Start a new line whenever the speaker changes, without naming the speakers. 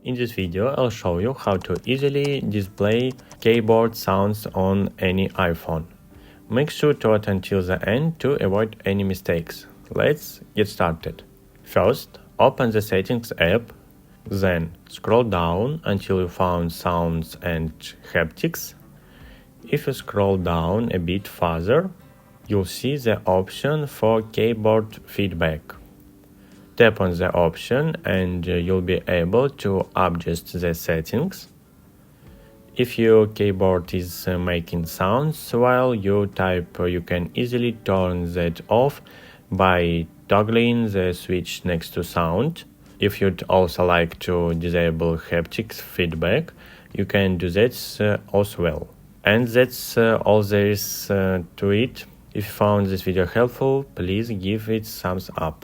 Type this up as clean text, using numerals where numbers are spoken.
In this video, I'll show you how to easily display keyboard sounds on any iPhone. Make sure to watch until the end to avoid any mistakes. Let's get started. First, open the Settings app, then scroll down until you found Sounds and Haptics. If you scroll down a bit further, you'll see the option for keyboard feedback. Tap on the option and you'll be able to adjust the settings. If your keyboard is making sounds while you type, you can easily turn that off by toggling the switch next to Sound. If you'd also like to disable haptics feedback, you can do that as well. And that's all there is to it. If you found this video helpful, please give it thumbs up.